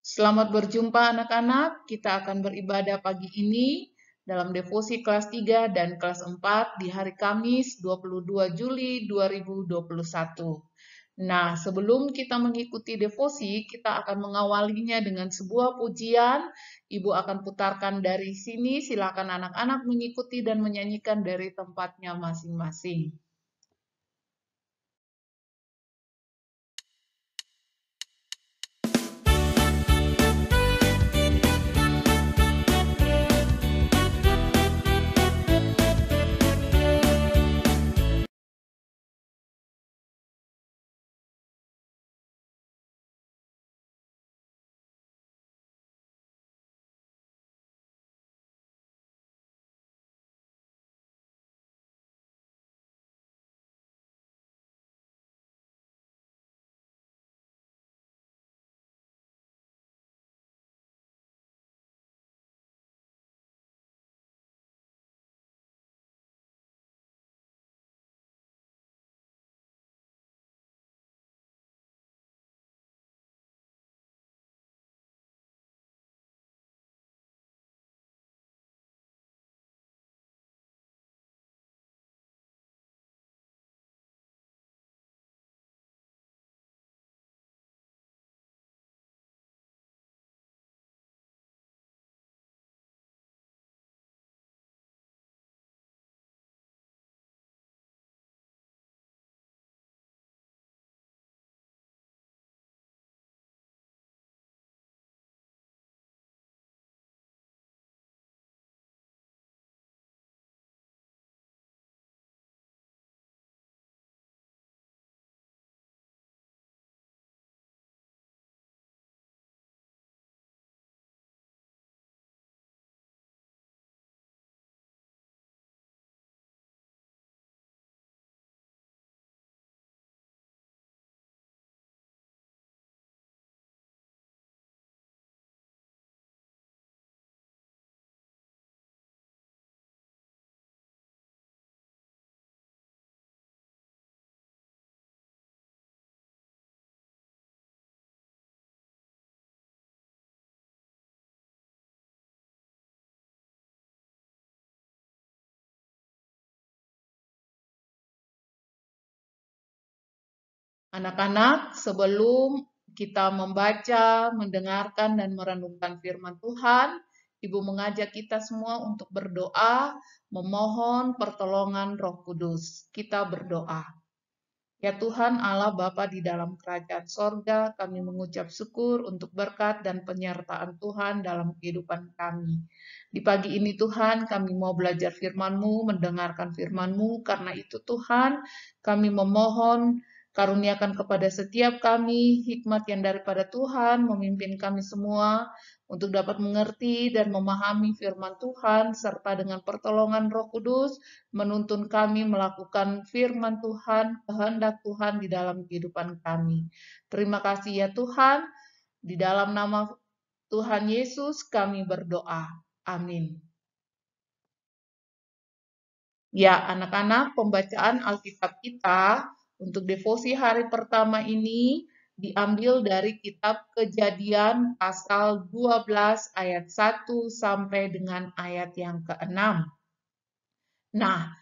Selamat berjumpa anak-anak, kita akan beribadah pagi ini dalam devosi kelas 3 dan kelas 4 di hari Kamis 22 Juli 2021. Nah, sebelum kita mengikuti devosi, kita akan mengawalinya dengan sebuah pujian. Ibu akan putarkan dari sini, silakan anak-anak mengikuti dan menyanyikan dari tempatnya masing-masing. Anak-anak, sebelum kita membaca, mendengarkan, dan merenungkan firman Tuhan, Ibu mengajak kita semua untuk berdoa, memohon pertolongan Roh Kudus. Kita berdoa. Ya Tuhan Allah Bapa di dalam kerajaan sorga, kami mengucap syukur untuk berkat dan penyertaan Tuhan dalam kehidupan kami. Di pagi ini Tuhan, kami mau belajar firman-Mu, mendengarkan firman-Mu, karena itu Tuhan, kami memohon karuniakan kepada setiap kami hikmat yang daripada Tuhan, memimpin kami semua untuk dapat mengerti dan memahami firman Tuhan, serta dengan pertolongan Roh Kudus, menuntun kami melakukan firman Tuhan, kehendak Tuhan di dalam kehidupan kami. Terima kasih ya Tuhan, di dalam nama Tuhan Yesus kami berdoa. Amin. Ya, anak-anak, pembacaan Alkitab kita untuk devosi hari pertama ini diambil dari kitab Kejadian pasal 12 ayat 1 sampai dengan ayat yang ke-6. Nah,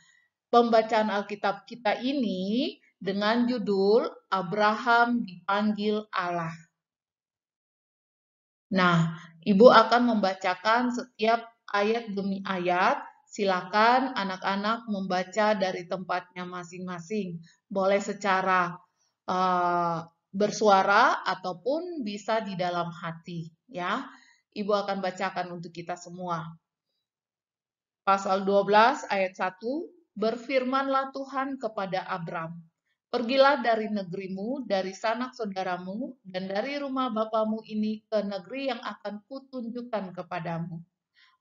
pembacaan Alkitab kita ini dengan judul Abraham dipanggil Allah. Nah, Ibu akan membacakan setiap ayat demi ayat. Silakan anak-anak membaca dari tempatnya masing-masing. Boleh secara bersuara ataupun bisa di dalam hati, ya. Ibu akan bacakan untuk kita semua. Pasal 12 ayat 1, berfirmanlah Tuhan kepada Abram, pergilah dari negerimu, dari sanak saudaramu, dan dari rumah bapamu ini ke negeri yang akan kutunjukkan kepadamu.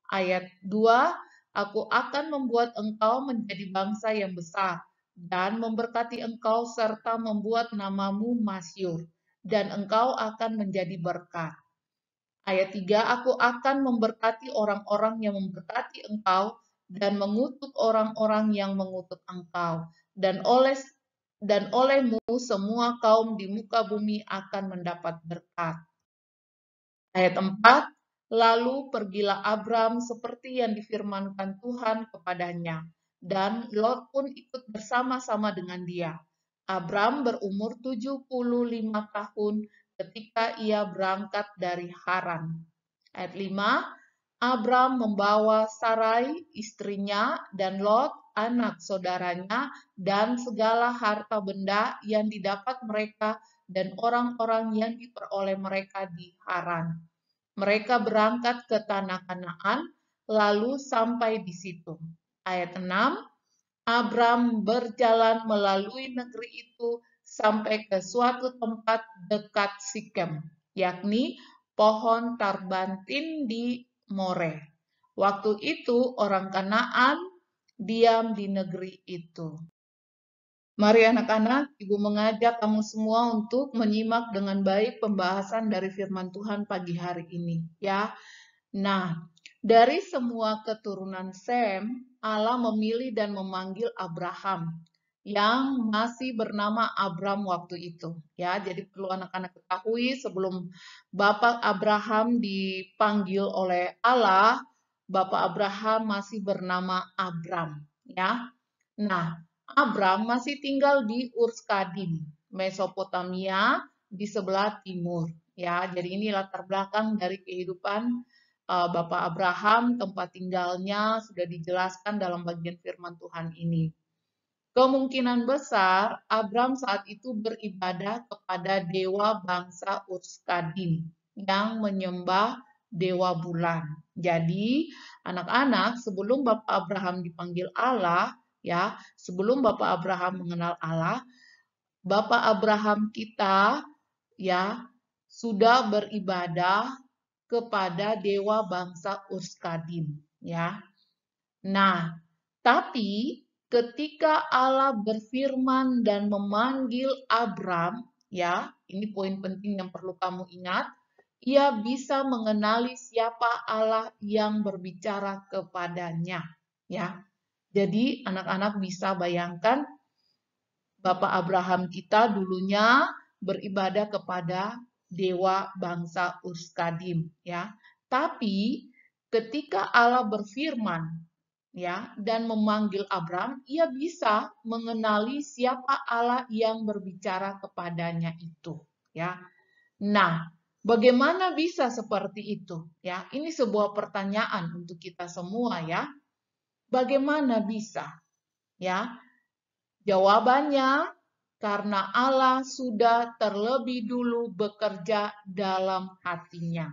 Ayat 2, aku akan membuat engkau menjadi bangsa yang besar, dan memberkati engkau serta membuat namamu masyhur, dan engkau akan menjadi berkat. Ayat 3, aku akan memberkati orang-orang yang memberkati engkau, dan mengutuk orang-orang yang mengutuk engkau. Dan olehmu semua kaum di muka bumi akan mendapat berkat. Ayat 4, lalu pergilah Abram seperti yang difirmankan Tuhan kepadanya, dan Lot pun ikut bersama-sama dengan dia. Abram berumur 75 tahun ketika ia berangkat dari Haran. Ayat 5, Abram membawa Sarai istrinya dan Lot anak saudaranya dan segala harta benda yang didapat mereka dan orang-orang yang diperoleh mereka di Haran. Mereka berangkat ke tanah Kanaan, lalu sampai di situ. Ayat 6, Abram berjalan melalui negeri itu sampai ke suatu tempat dekat Sikem, yakni pohon tarbantin di More. Waktu itu orang Kanaan diam di negeri itu. Mari anak-anak, Ibu mengajak kamu semua untuk menyimak dengan baik pembahasan dari firman Tuhan pagi hari ini, ya. Nah, dari semua keturunan Sem, Allah memilih dan memanggil Abraham yang masih bernama Abram waktu itu, ya. Jadi perlu anak-anak ketahui sebelum Bapak Abraham dipanggil oleh Allah, Bapak Abraham masih bernama Abram, ya. Nah, Abram masih tinggal di Urs Kadim, Mesopotamia di sebelah timur. Ya, jadi ini latar belakang dari kehidupan Bapak Abraham, tempat tinggalnya sudah dijelaskan dalam bagian firman Tuhan ini. Kemungkinan besar Abram saat itu beribadah kepada dewa bangsa Urs Kadim yang menyembah dewa bulan. Jadi, anak-anak, sebelum Bapak Abraham dipanggil Allah, ya, sebelum Bapak Abraham mengenal Allah, Bapak Abraham kita ya sudah beribadah kepada dewa bangsa Urs Kadim, ya. Nah, tapi ketika Allah berfirman dan memanggil Abram, ya, ini poin penting yang perlu kamu ingat, ia bisa mengenali siapa Allah yang berbicara kepadanya, ya. Jadi anak-anak bisa bayangkan Bapak Abraham kita dulunya beribadah kepada dewa bangsa Urs Kadim, ya. Tapi ketika Allah berfirman, ya, dan memanggil Abram, ia bisa mengenali siapa Allah yang berbicara kepadanya itu, ya. Nah, bagaimana bisa seperti itu? Ya, ini sebuah pertanyaan untuk kita semua, ya. Bagaimana bisa? Ya, jawabannya karena Allah sudah terlebih dulu bekerja dalam hatinya.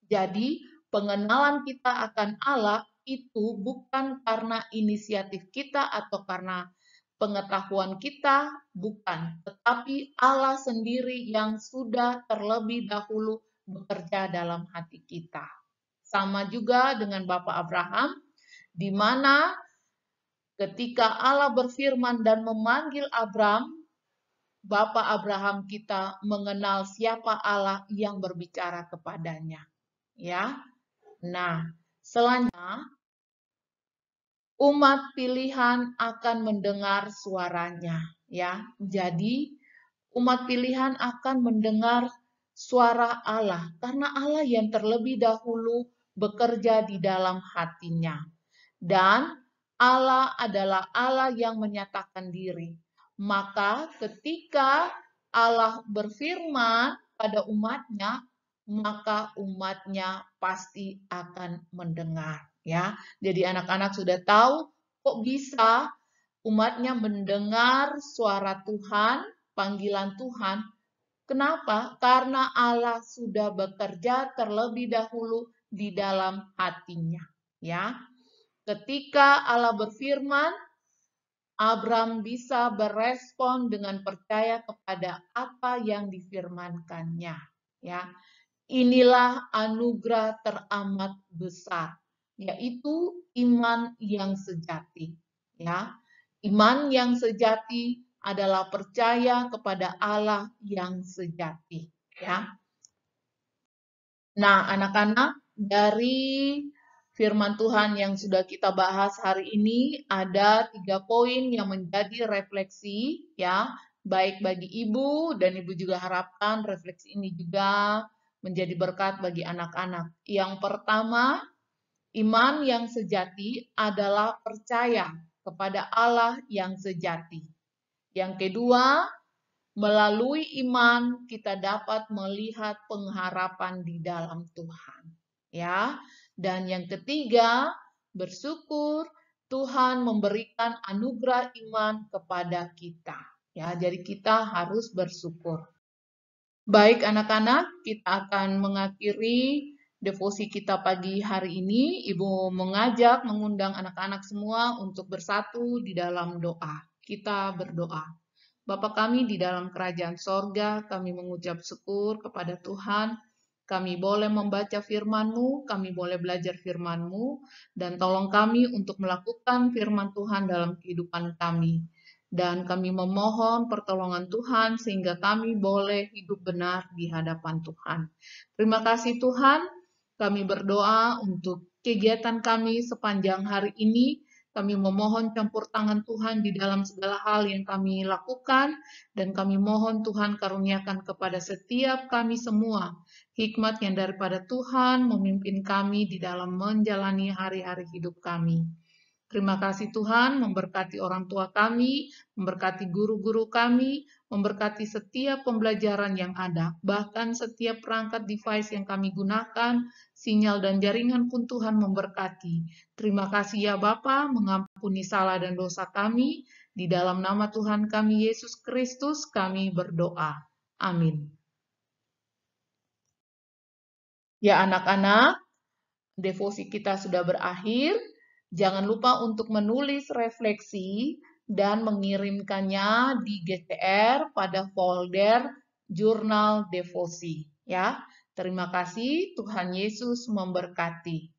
Jadi, pengenalan kita akan Allah itu bukan karena inisiatif kita atau karena pengetahuan kita, bukan. Tetapi Allah sendiri yang sudah terlebih dahulu bekerja dalam hati kita. Sama juga dengan Bapak Abraham, di mana ketika Allah berfirman dan memanggil Abram, Bapak Abraham kita mengenal siapa Allah yang berbicara kepadanya. Ya. Nah, selanjutnya umat pilihan akan mendengar suaranya, ya. Jadi umat pilihan akan mendengar suara Allah karena Allah yang terlebih dahulu bekerja di dalam hatinya. Dan Allah adalah Allah yang menyatakan diri. Maka ketika Allah berfirman pada umatnya, maka umatnya pasti akan mendengar. Ya, jadi anak-anak sudah tahu kok bisa umatnya mendengar suara Tuhan, panggilan Tuhan. Kenapa? Karena Allah sudah bekerja terlebih dahulu di dalam hatinya. Ya, ketika Allah berfirman, Abram bisa berespon dengan percaya kepada apa yang difirmankannya. Ya, inilah anugerah teramat besar, yaitu iman yang sejati. Ya, iman yang sejati adalah percaya kepada Allah yang sejati. Ya, nah anak-anak dari firman Tuhan yang sudah kita bahas hari ini ada 3 poin yang menjadi refleksi ya, baik bagi Ibu dan Ibu juga harapkan refleksi ini juga menjadi berkat bagi anak-anak. Yang pertama, iman yang sejati adalah percaya kepada Allah yang sejati. Yang kedua, melalui iman kita dapat melihat pengharapan di dalam Tuhan. Ya. Dan yang ketiga, bersyukur Tuhan memberikan anugerah iman kepada kita. Ya, jadi kita harus bersyukur. Baik anak-anak, kita akan mengakhiri devosi kita pagi hari ini. Ibu mengundang anak-anak semua untuk bersatu di dalam doa. Kita berdoa. Bapa kami di dalam kerajaan sorga, kami mengucap syukur kepada Tuhan. Kami boleh membaca firman-Mu, kami boleh belajar firman-Mu, dan tolong kami untuk melakukan firman Tuhan dalam kehidupan kami. Dan kami memohon pertolongan Tuhan sehingga kami boleh hidup benar di hadapan Tuhan. Terima kasih Tuhan, kami berdoa untuk kegiatan kami sepanjang hari ini. Kami memohon campur tangan Tuhan di dalam segala hal yang kami lakukan, dan kami mohon Tuhan karuniakan kepada setiap kami semua hikmat yang daripada Tuhan memimpin kami di dalam menjalani hari-hari hidup kami. Terima kasih Tuhan, memberkati orang tua kami, memberkati guru-guru kami, memberkati setiap pembelajaran yang ada, bahkan setiap perangkat device yang kami gunakan, sinyal dan jaringan pun Tuhan memberkati. Terima kasih ya Bapa, mengampuni salah dan dosa kami. Di dalam nama Tuhan kami Yesus Kristus kami berdoa. Amin. Ya anak-anak, devosi kita sudah berakhir. Jangan lupa untuk menulis refleksi dan mengirimkannya di GCR pada folder jurnal devosi. Ya, terima kasih. Tuhan Yesus memberkati.